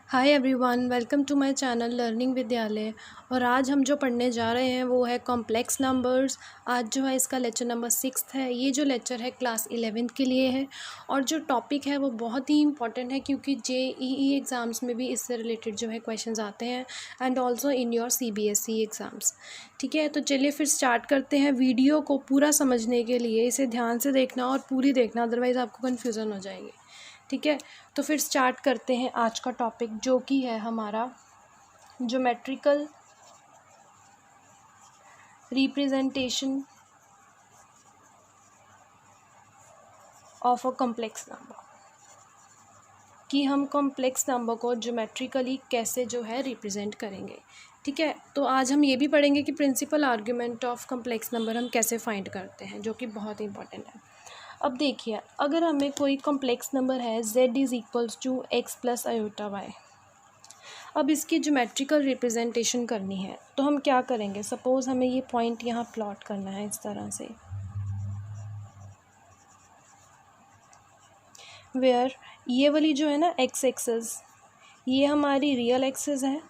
Hi everyone, welcome to my channel learning Vidyalaya. और आज हम जो पढ़ने जा रहे हैं वो है कॉम्प्लेक्स नंबर्स। आज जो है इसका लेक्चर नंबर 6 है। ये जो लेक्चर है क्लास 11th के लिए है और जो टॉपिक है वो बहुत ही इंपॉर्टेंट है क्योंकि JEE एग्ज़ाम्स में भी इससे रिलेटेड जो है क्वेश्चंस आते हैं and also in your CBSE exams. ठीक है, तो चलिए फिर स्टार्ट करते हैं। वीडियो को पूरा समझने के लिए इसे ध्यान से देखना और पूरी देखना, अदरवाइज़ आपको कन्फ्यूज़न हो जाएगी। ठीक है, तो फिर स्टार्ट करते हैं आज का टॉपिक जो कि है हमारा geometrical representation of a complex number, कि हम कॉम्प्लेक्स नंबर को ज्योमेट्रिकली कैसे जो है रिप्रेजेंट करेंगे। ठीक है, तो आज हम ये भी पढ़ेंगे कि principal argument of complex number हम कैसे फाइंड करते हैं, जो कि बहुत इंपॉर्टेंट है। अब देखिए, अगर हमें कोई कॉम्प्लेक्स नंबर है z is equals to x plus iota y, अब इसकी ज्योमेट्रिकल रिप्रेजेंटेशन करनी है तो हम क्या करेंगे। सपोज़ हमें ये पॉइंट यहाँ प्लॉट करना है इस तरह से, वेयर ये वाली जो है ना x एक्सिस, ये हमारी रियल एक्सिस है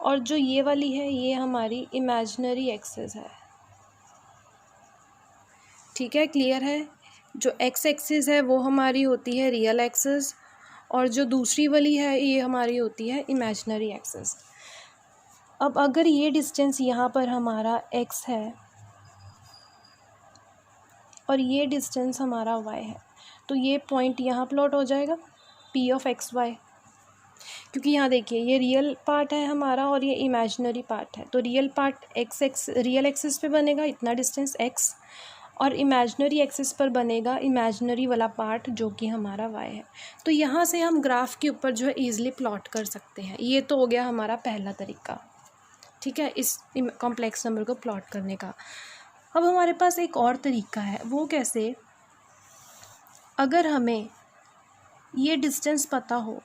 और जो ये वाली है ये हमारी इमेजिनरी एक्सिस है। ठीक है, क्लियर है। जो x एक्सिस है वो हमारी होती है रियल एक्सिस और जो दूसरी वाली है ये हमारी होती है इमेजिनरी एक्सिस। अब अगर ये डिस्टेंस यहाँ पर हमारा x है और ये डिस्टेंस हमारा y है, तो ये पॉइंट यहाँ प्लॉट हो जाएगा P ऑफ एक्स वाई, क्योंकि यहाँ देखिए ये रियल पार्ट है हमारा और ये इमेजिनरी पार्ट है। तो रियल पार्ट रियल एक्सिस पे बनेगा इतना डिस्टेंस x, और इमेजिनरी एक्सिस पर बनेगा इमेजिनरी वाला पार्ट जो कि हमारा y है। तो यहाँ से हम ग्राफ के ऊपर जो है ईज़िली प्लॉट कर सकते हैं। ये तो हो गया हमारा पहला तरीका, ठीक है, इस कॉम्प्लेक्स नंबर को प्लॉट करने का। अब हमारे पास एक और तरीका है, वो कैसे, अगर हमें ये डिस्टेंस पता हो,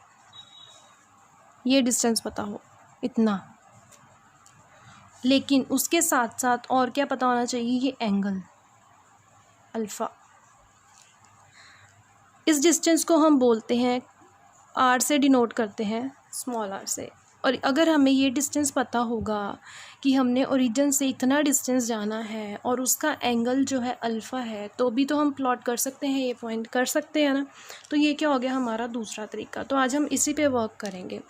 ये डिस्टेंस पता हो इतना, लेकिन उसके साथ साथ और क्या पता होना चाहिए, ये एंगल अल्फ़ा। इस डिस्टेंस को हम बोलते हैं r से डिनोट करते हैं, स्मॉल r से। और अगर हमें ये डिस्टेंस पता होगा कि हमने ओरिजिन से इतना डिस्टेंस जाना है और उसका एंगल जो है अल्फ़ा है, तो भी तो हम प्लॉट कर सकते हैं, ये पॉइंट कर सकते हैं ना। तो ये क्या हो गया हमारा दूसरा तरीका। तो आज हम इसी पे वर्क करेंगे।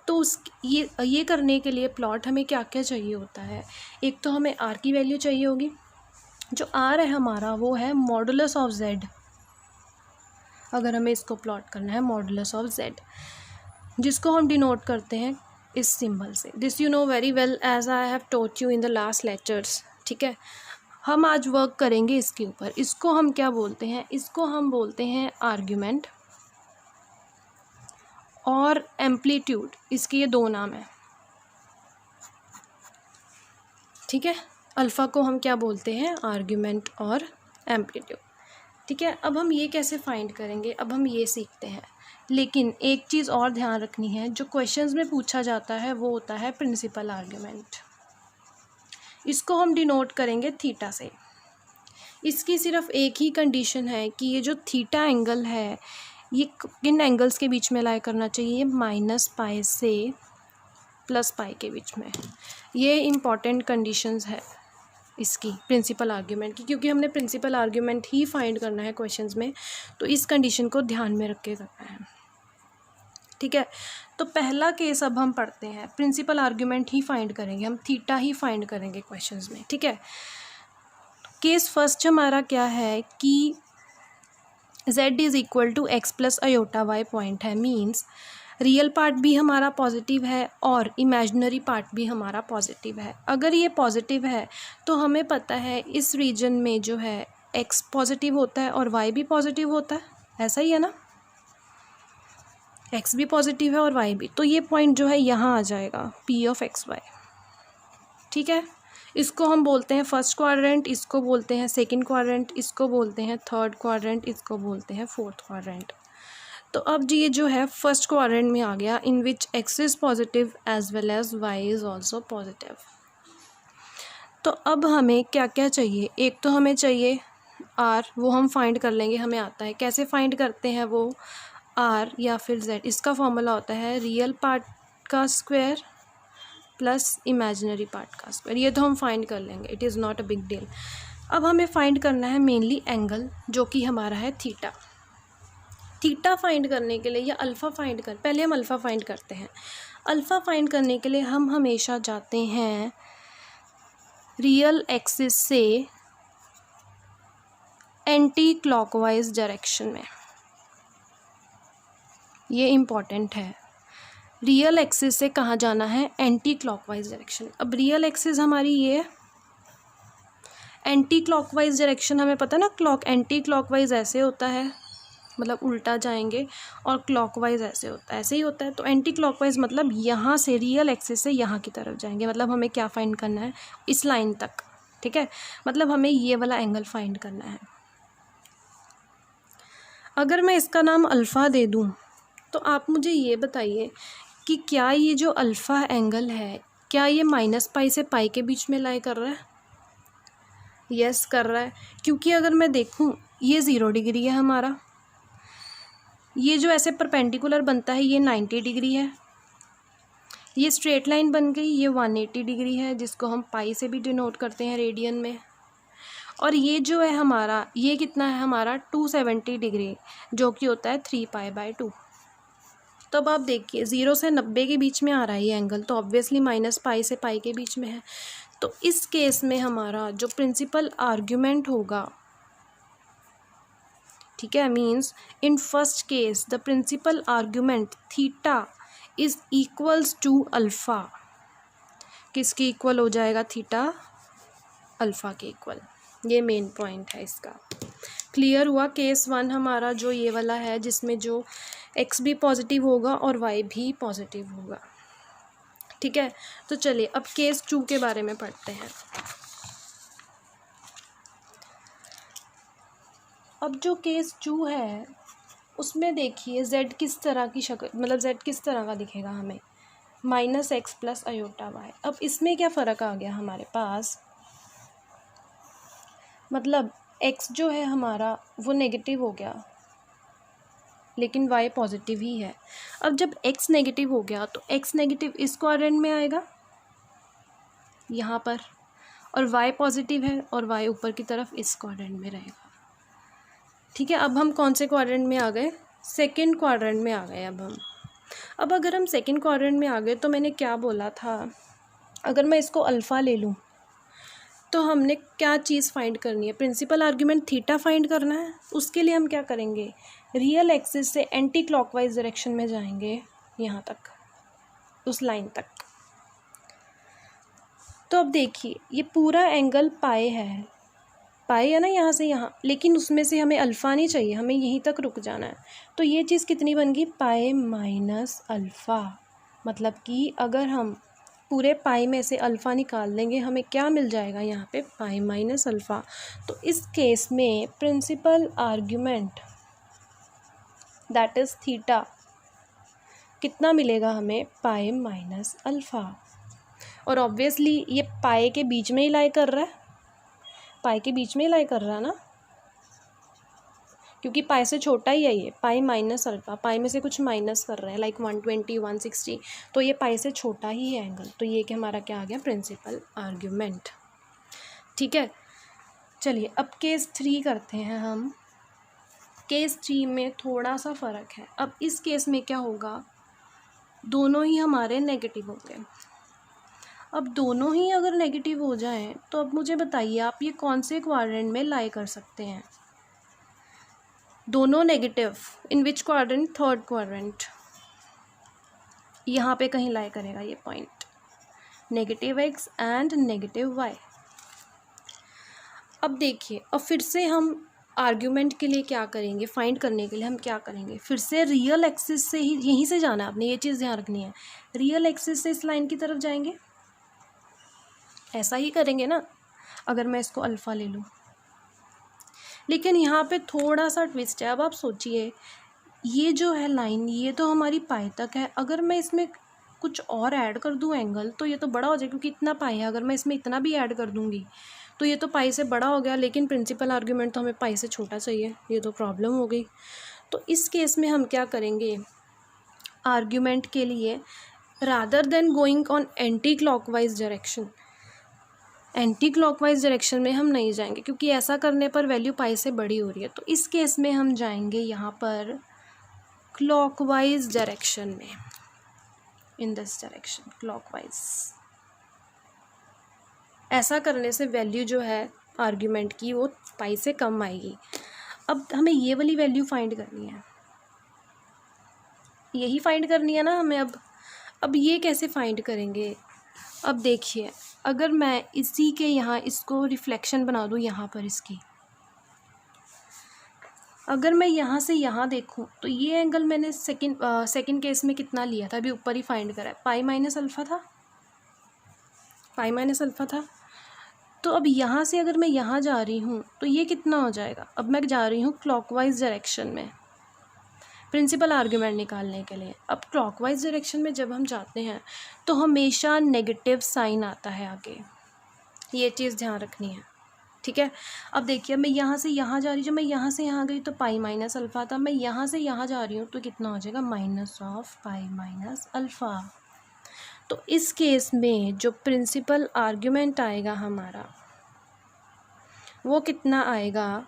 तो ये करने के लिए प्लॉट हमें क्या क्या चाहिए होता है। एक तो हमें r की वैल्यू चाहिए होगी, जो r है हमारा वो है मॉडुलस ऑफ z। अगर हमें इसको प्लॉट करना है मॉडुलस ऑफ z, जिसको हम डिनोट करते हैं इस सिंबल से। This you know very well as I have taught you in the last lectures. ठीक है, हम आज वर्क करेंगे इसके ऊपर। इसको हम क्या बोलते हैं, इसको हम बोलते हैं आर्ग्यूमेंट और एम्पलीट्यूड। इसके ये दो नाम हैं। ठीक है, अल्फ़ा को हम क्या बोलते हैं, आर्ग्यूमेंट और एम्पलीट्यूड। ठीक है, अब हम ये कैसे फाइंड करेंगे, अब हम ये सीखते हैं। लेकिन एक चीज़ और ध्यान रखनी है, जो क्वेश्चंस में पूछा जाता है वो होता है प्रिंसिपल आर्ग्यूमेंट। इसको हम डिनोट करेंगे थीटा से। इसकी सिर्फ एक ही कंडीशन है कि ये जो थीटा एंगल है ये किन एंगल्स के बीच में लाई करना चाहिए, -π से +π के बीच में। ये इम्पॉर्टेंट कंडीशंस है इसकी प्रिंसिपल आर्ग्यूमेंट की, क्योंकि हमने प्रिंसिपल आर्ग्यूमेंट ही फाइंड करना है क्वेश्चंस में, तो इस कंडीशन को ध्यान में रख के करना है। ठीक है, तो पहला केस अब हम पढ़ते हैं। प्रिंसिपल आर्ग्यूमेंट ही फाइंड करेंगे, हम थीटा ही फाइंड करेंगे क्वेश्चंस में। ठीक है, केस फर्स्ट हमारा क्या है कि z is equal to x plus iota y point है। मीन्स रियल पार्ट भी हमारा पॉजिटिव है और इमेजिनरी पार्ट भी हमारा पॉजिटिव है। अगर ये पॉजिटिव है तो हमें पता है इस रीजन में जो है x पॉजिटिव होता है और y भी पॉजिटिव होता है, ऐसा ही है ना, x भी पॉजिटिव है और y भी। तो ये पॉइंट जो है यहाँ आ जाएगा P ऑफ एक्स वाई। ठीक है, इसको हम बोलते हैं फर्स्ट क्वाड्रेंट, इसको बोलते हैं सेकंड क्वाड्रेंट, इसको बोलते हैं थर्ड क्वाड्रेंट, इसको बोलते हैं फोर्थ क्वाड्रेंट। तो अब ये जो है फर्स्ट क्वाड्रेंट में आ गया, in which x is positive as well as y is also positive. तो अब हमें क्या क्या चाहिए, एक तो हमें चाहिए r, वो हम फाइंड कर लेंगे, हमें आता है। कैसे फाइंड करते हैं वो, आर या फिर जेड, इसका फॉर्मूला होता है रियल पार्ट का स्क्वायर प्लस इमेजिनरी पार्ट का स्क्वायर। ये तो हम फाइंड कर लेंगे, it is not a big deal. अब हमें फाइंड करना है मेनली एंगल, जो कि हमारा है थीटा। थीटा फाइंड करने के लिए या अल्फ़ा फाइंड कर, पहले हम अल्फ़ा फाइंड करते हैं। अल्फ़ा फाइंड करने के लिए हम हमेशा जाते हैं रियल एक्सिस से एंटी क्लॉकवाइज डायरेक्शन में। ये इम्पॉर्टेंट है, रियल एक्सिस से कहाँ जाना है, एंटी क्लॉकवाइज डायरेक्शन। अब रियल एक्सिस हमारी ये, एंटी क्लॉकवाइज डायरेक्शन हमें पता है ना, क्लॉक एंटी क्लॉकवाइज ऐसे होता है, मतलब उल्टा जाएंगे, और क्लॉकवाइज ऐसे होता है, ऐसे ही होता है। तो एंटी क्लॉकवाइज मतलब यहाँ से रियल एक्सिस से यहाँ की तरफ जाएंगे, मतलब हमें क्या फाइंड करना है, इस लाइन तक, ठीक है, मतलब हमें ये वाला एंगल फाइंड करना है। अगर मैं इसका नाम अल्फ़ा दे दूँ तो आप मुझे ये बताइए कि क्या ये जो अल्फ़ा एंगल है, क्या ये -पाई से पाई के बीच में लाई कर रहा है? यस कर रहा है, क्योंकि अगर मैं देखूँ ये 0 डिग्री है हमारा, ये जो ऐसे परपेंडिकुलर बनता है ये 90 डिग्री है, ये स्ट्रेट लाइन बन गई ये 180 डिग्री है, जिसको हम पाई से भी डिनोट करते हैं रेडियन में। और ये जो है हमारा, ये कितना है हमारा 270 डिग्री, जो कि होता है 3π/2। तो अब आप देखिए 0 से 90 के बीच में आ रहा है ये एंगल, तो ऑब्वियसली -पाई से पाई के बीच में है। तो इस केस में हमारा जो प्रिंसिपल आर्ग्यूमेंट होगा, ठीक है, means in first case the principal argument theta is equals to alpha. किसके इक्वल हो जाएगा, थीटा अल्फ़ा के इक्वल। ये मेन पॉइंट है इसका। क्लियर हुआ केस 1 हमारा, जो ये वाला है जिसमें जो x भी पॉजिटिव होगा और y भी पॉजिटिव होगा, ठीक है। तो चलिए अब केस 2 के बारे में पढ़ते हैं। अब जो केस 2 है उसमें देखिए z किस तरह की शक्ल, मतलब z किस तरह का दिखेगा हमें, -x + i/y। अब इसमें क्या फ़र्क आ गया हमारे पास, मतलब x जो है हमारा वो नेगेटिव हो गया, लेकिन y पॉजिटिव ही है। अब जब x नेगेटिव हो गया तो x नेगेटिव इस क्वाड्रेंट में आएगा यहाँ पर, और y पॉजिटिव है और y ऊपर की तरफ इस क्वाड्रेंट में रहेगा, ठीक है। अब हम कौन से क्वाड्रेंट में आ गए, सेकंड क्वाड्रेंट में आ गए। अब अगर हम सेकंड क्वाड्रेंट में आ गए तो मैंने क्या बोला था, अगर मैं इसको अल्फ़ा ले लूँ तो हमने क्या चीज़ फाइंड करनी है, प्रिंसिपल आर्ग्यूमेंट थीटा फाइंड करना है। उसके लिए हम क्या करेंगे, रियल एक्सिस से एंटी क्लॉकवाइज डायरेक्शन में जाएंगे यहाँ तक, उस लाइन तक। तो अब देखिए ये पूरा एंगल पाई है ना यहाँ से यहाँ, लेकिन उसमें से हमें अल्फ़ा नहीं चाहिए, हमें यहीं तक रुक जाना है। तो ये चीज़ कितनी बन गई, पाई माइनस अल्फ़ा। मतलब कि अगर हम पूरे पाई में से अल्फ़ा निकाल देंगे हमें क्या मिल जाएगा यहाँ पे, पाई माइनस अल्फ़ा। तो इस केस में principal argument that is theta कितना मिलेगा हमें, पाई माइनस अल्फ़ा। और ऑब्वियसली ये पाई के बीच में ही लाई कर रहा है, पाई के बीच में ही लाई कर रहा है ना, क्योंकि पाई से छोटा ही है ये, पाई माइनस अल्फ़ा, पाई में से कुछ माइनस कर रहे हैं लाइक 120 160, तो ये पाई से छोटा ही है एंगल। तो ये कि हमारा क्या आ गया, प्रिंसिपल आर्ग्यूमेंट, ठीक है। चलिए अब केस 3 करते हैं हम। केस 3 में थोड़ा सा फ़र्क है। अब इस केस में क्या होगा, दोनों ही हमारे नेगेटिव होंगे। अब दोनों ही अगर नेगेटिव हो जाएं तो अब मुझे बताइए आप ये कौन से क्वाड्रेंट में लाई कर सकते हैं, दोनों नेगेटिव, इन विच क्वाड्रेंट, थर्ड क्वाड्रेंट, यहाँ पे कहीं लाई करेगा ये पॉइंट, -x एंड -y। अब देखिए अब फिर से हम आर्ग्यूमेंट के लिए क्या करेंगे, फाइंड करने के लिए हम क्या करेंगे, फिर से रियल एक्सिस से ही, यहीं से जाना है आपने, ये चीज़ ध्यान रखनी है, रियल एक्सिस से इस लाइन की तरफ जाएंगे, ऐसा ही करेंगे ना अगर मैं इसको अल्फ़ा ले लूँ। लेकिन यहाँ पे थोड़ा सा ट्विस्ट है। अब आप सोचिए ये जो है लाइन, ये तो हमारी पाई तक है, अगर मैं इसमें कुछ और ऐड कर दूँ एंगल तो ये तो बड़ा हो जाए, क्योंकि इतना पाई है, अगर मैं इसमें इतना भी ऐड कर दूँगी तो ये तो पाई से बड़ा हो गया, लेकिन प्रिंसिपल आर्ग्यूमेंट तो हमें पाई से छोटा चाहिए, ये तो प्रॉब्लम हो गई। तो इस केस में हम क्या करेंगे, आर्ग्यूमेंट के लिए rather than going on anti clockwise direction, anti clockwise direction में हम नहीं जाएंगे क्योंकि ऐसा करने पर वैल्यू पाई से बड़ी हो रही है। तो इस केस में हम जाएंगे यहाँ पर क्लॉकवाइज डायरेक्शन में, इन दिस डायरेक्शन क्लॉकवाइज। ऐसा करने से वैल्यू जो है आर्ग्यूमेंट की वो पाई से कम आएगी। अब हमें ये वाली वैल्यू फाइंड करनी है, यही फाइंड करनी है ना हमें। अब ये कैसे फाइंड करेंगे, अब देखिए अगर मैं इसी के यहाँ इसको रिफ्लेक्शन बना दूँ यहाँ पर इसकी, अगर मैं यहाँ से यहाँ देखूँ तो ये एंगल मैंने सेकंड केस में कितना लिया था, अभी ऊपर ही फाइंड करा है, पाई माइनस अल्फ़ा था, पाई माइनस अल्फ़ा था। तो अब यहाँ से अगर मैं यहाँ जा रही हूँ तो ये कितना हो जाएगा, अब मैं जा रही हूँ क्लॉकवाइज डायरेक्शन में प्रिंसिपल आर्ग्यूमेंट निकालने के लिए। अब क्लॉकवाइज डायरेक्शन में जब हम जाते हैं तो हमेशा नेगेटिव साइन आता है आगे, ये चीज़ ध्यान रखनी है, ठीक है। अब देखिए मैं यहाँ से यहाँ जा रही हूँ, जब मैं यहाँ से यहाँ गई तो पाई माइनस अल्फ़ा था, मैं यहाँ से यहाँ जा रही हूँ तो कितना हो जाएगा, minus of pi minus alpha. तो इस केस में जो प्रिंसिपल आर्ग्यूमेंट आएगा हमारा वो कितना आएगा,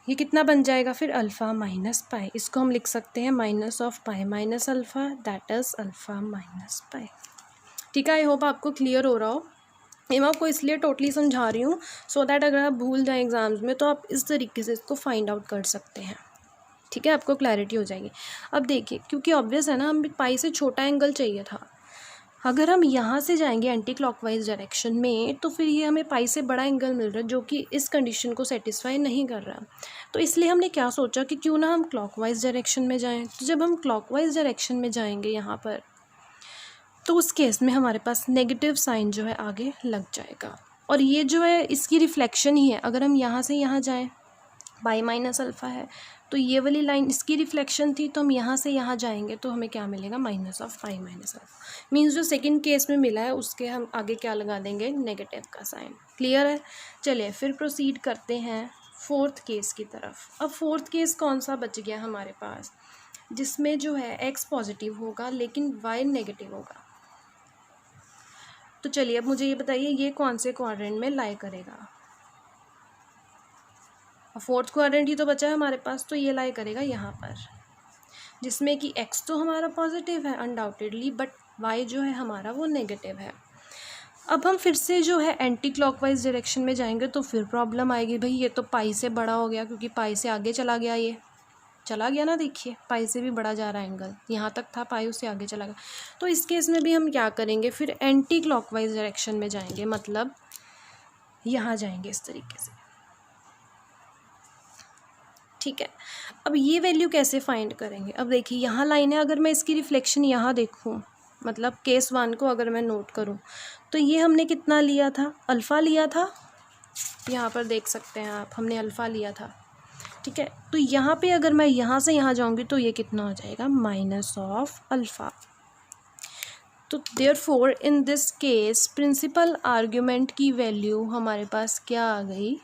ये कितना बन जाएगा फिर, अल्फ़ा माइनस पाई। इसको हम लिख सकते हैं minus of pi minus alpha, that is alpha minus pi. ठीक है, आई होप आपको क्लियर हो रहा हो। मैं आपको इसलिए टोटली समझा रही हूँ सो दैट अगर आप भूल जाएं एग्ज़ाम्स में तो आप इस तरीके से इसको फाइंड आउट कर सकते हैं, ठीक है, आपको क्लैरिटी हो जाएगी। अब देखिए क्योंकि ऑब्वियस है ना, हमें पाई से छोटा एंगल चाहिए था, अगर हम यहाँ से जाएंगे एंटी क्लॉकवाइज डायरेक्शन में तो फिर ये हमें पाई से बड़ा एंगल मिल रहा है जो कि इस कंडीशन को सेटिस्फाई नहीं कर रहा। तो इसलिए हमने क्या सोचा कि क्यों ना हम क्लॉकवाइज डायरेक्शन में जाएं। तो जब हम क्लॉकवाइज डायरेक्शन में जाएंगे यहाँ पर तो उस केस में हमारे पास नेगेटिव साइन जो है आगे लग जाएगा, और ये जो है इसकी रिफ्लेक्शन ही है। अगर हम यहाँ से यहाँ जाएँ, पाई माइनस अल्फ़ा है तो ये वाली लाइन इसकी रिफ्लेक्शन थी, तो हम यहाँ से यहाँ जाएंगे तो हमें क्या मिलेगा, minus of pi minus alpha. Means जो सेकंड केस में मिला है उसके हम आगे क्या लगा देंगे, नेगेटिव का साइन। क्लियर है, चलिए फिर प्रोसीड करते हैं फोर्थ केस की तरफ। अब फोर्थ केस कौन सा बच गया हमारे पास, जिसमें जो है एक्स पॉजिटिव होगा लेकिन वाई नेगेटिव होगा। तो चलिए अब मुझे ये बताइए ये कौन से क्वाड्रेंट में लाई करेगा, फोर्थ क्वाड्रेंट ही तो बचा है हमारे पास, तो ये लाई करेगा यहाँ पर, जिसमें कि एक्स तो हमारा पॉजिटिव है अनडाउटेडली, बट वाई जो है हमारा वो नेगेटिव है। अब हम फिर से जो है एंटी क्लॉकवाइज डायरेक्शन में जाएंगे तो फिर प्रॉब्लम आएगी, भाई ये तो पाई से बड़ा हो गया क्योंकि पाई से आगे चला गया, ये चला गया ना, देखिए पाई से भी बड़ा जा रहा है एंगल, यहाँ तक था पाई उससे आगे चला गया। तो इस केस में भी हम क्या करेंगे, फिर एंटी क्लॉकवाइज डायरेक्शन में जाएंगे, मतलब यहाँ जाएंगे इस तरीके से, ठीक है। अब ये वैल्यू कैसे फाइंड करेंगे, अब देखिए यहाँ लाइन है, अगर मैं इसकी रिफ्लेक्शन यहाँ देखूँ, मतलब केस 1 को अगर मैं नोट करूँ तो ये हमने कितना लिया था, अल्फ़ा लिया था, यहाँ पर देख सकते हैं आप, हमने अल्फ़ा लिया था, ठीक है। तो यहाँ पे अगर मैं यहाँ से यहाँ जाऊँगी तो ये कितना हो जाएगा, माइनस ऑफ अल्फ़ा। तो therefore in this case principal argument की वैल्यू हमारे पास क्या आ गई,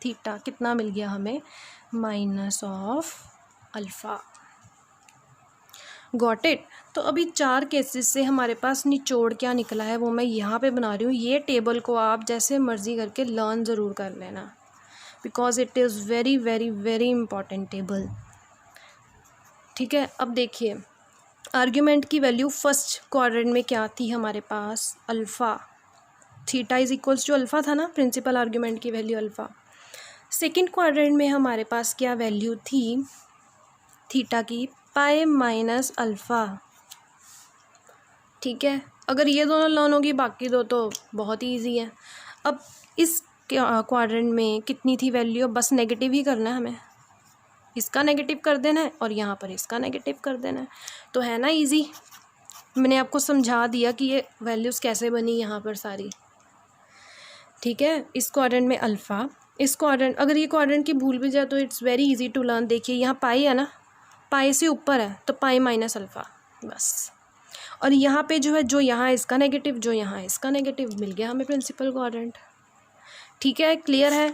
थीटा कितना मिल गया हमें, minus of alpha. Got it. तो अभी 4 केसेस से हमारे पास निचोड़ क्या निकला है वो मैं यहाँ पे बना रही हूँ। ये टेबल को आप जैसे मर्ज़ी करके लर्न ज़रूर कर लेना, because it is very very very important table, ठीक है। अब देखिए आर्ग्यूमेंट की वैल्यू फर्स्ट क्वाड्रेंट में क्या थी हमारे पास, alpha, theta is equals to alpha था ना, प्रिंसिपल आर्ग्यूमेंट की वैल्यू अल्फ़ा। सेकंड क्वाड्रेंट में हमारे पास क्या वैल्यू थी थीटा की, पाई माइनस अल्फ़ा, ठीक है। अगर ये दोनों लर्न होगी बाकी दो तो बहुत ही ईजी है। अब इस क्वाड्रेंट में कितनी थी वैल्यू, बस नेगेटिव ही करना है हमें, इसका नेगेटिव कर देना है और यहाँ पर इसका नेगेटिव कर देना है, तो है ना इजी। मैंने आपको समझा दिया कि ये वैल्यूज़ कैसे बनी यहाँ पर सारी, ठीक है। इस क्वाड्रेंट में अल्फ़ा, इस क्वाड्रेंट, अगर ये क्वाड्रेंट की भूल भी जाए तो it's very easy to learn. देखिए यहाँ पाई है ना, पाई से ऊपर है तो पाई माइनस अल्फ़ा बस, और यहाँ पे जो है, जो यहाँ इसका नेगेटिव, जो यहाँ इसका नेगेटिव, मिल गया हमें प्रिंसिपल क्वाड्रेंट, ठीक है। क्लियर है,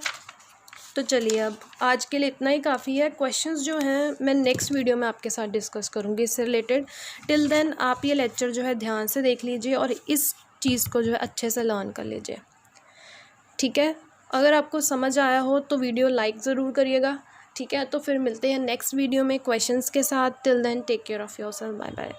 तो चलिए अब आज के लिए इतना ही काफ़ी है। क्वेश्चंस जो हैं मैं नेक्स्ट वीडियो में आपके साथ डिस्कस करूँगी इससे रिलेटेड। टिल देन आप ये लेक्चर जो है ध्यान से देख लीजिए और इस चीज़ को जो है अच्छे से लर्न कर लीजिए, ठीक है। अगर आपको समझ आया हो तो वीडियो लाइक ज़रूर करिएगा, ठीक है। तो फिर मिलते हैं नेक्स्ट वीडियो में क्वेश्चंस के साथ। Till then take care of yourself, bye bye.